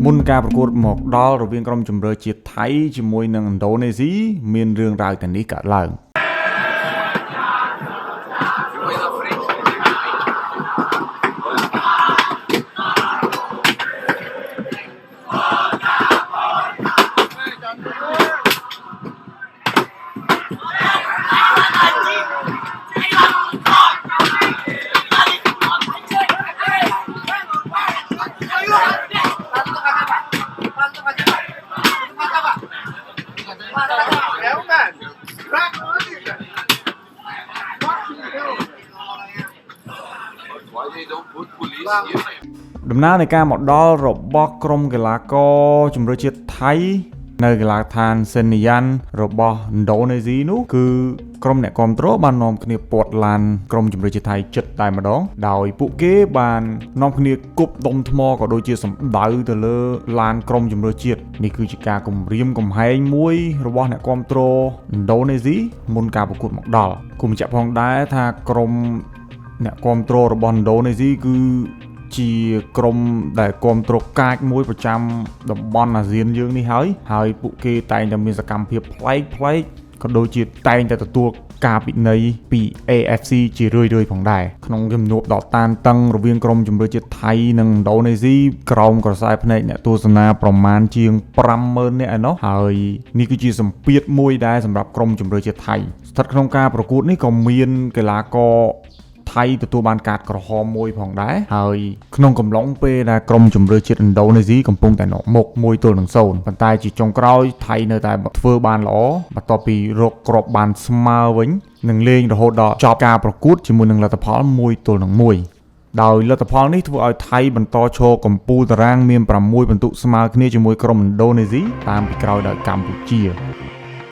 មុនការប្រកួតមកដល់រវាងក្រុមជម្រើសជាតិថៃជាមួយនឹងឥណ្ឌូនេស៊ីមានរឿងរ៉ាវទាំងនេះកើតឡើងដំណើរនៃការមកដល់របស់ក្រុមកីឡាករជម្រើសជាតិថៃនៅកីឡដ្ឋានសេនីយ៉ាន់របស់ឥណ្ឌូនេស៊ីនោះគឺក្រុមអ្នកគាំទ្របាននាំគ្នាពាត់ឡានក្រុមជម្រើសជាតិថៃចិត្តតែម្ដងដោយពួកគេបាននាំគ្នាគប់ដុំថ្មក៏ដូចជាសម្ដៅទៅលើឡានក្រុមជម្រើសជាតិនេះគឺជាការគំរាមកំហែងមួយរបស់អ្នកគាំទ្រឥណ្ឌូនេស៊ីមុនការប្រកួតមកដល់គូបញ្ជាក់ផងដែរថាក្រុមអ្នកគាំទ្ររបស់ឥណ្ឌូនេស៊ីគឺជាក្រុមដែលគាំទ្រកាចមួយប្រចាំតំបន់អាស៊ានយើងនេះហើយពួកគេតែងតែមានសកម្មភាពប្លែកក៏ដូចជាតែងតែទទួលការពិន័យពី AFC ជារឿយៗផងដែរក្នុងជំនួបដ៏តានតឹងរវាងក្រុមជម្រើសជាតិថៃនិងឥណ្ឌូនេស៊ីក្រោមក្រសែភ្នែកអ្នកទស្សនាប្រមាណជាង 50,000 នាក់ឯណោះហើយនេះគឺជាសម្ពាធមួយដែរសម្រាប់ក្រុមជម្រើសជាតិថៃស្ថិតក្នុងការប្រកួតនេះក៏មានកីឡាករថៃទទួលបានកាតក្រហមមួយផងដែរហើយក្នុងកំឡុងពេលដែលក្រុមជម្រើសជាតិឥណ្ឌូនេស៊ីកំពុងតែនៅមុខ1-0ប៉ុន្តែជាចុងក្រោយថៃនៅតែធ្វើបានល្អបន្ទាប់ពីរកគ្រាប់បានស្មើវិញនិងលេងរហូតដល់ចប់ការប្រកួតជាមួយនឹងលទ្ធផល1-1ដោយលទ្ធផលនេះធ្វើឲ្យថៃបន្តឈរកំពូលតារាងមាន6ពិន្ទុស្មើគ្នាជាមួយក្រុមឥណ្ឌូនេស៊ីតាមពីក្រោយដោយកម្ពុជា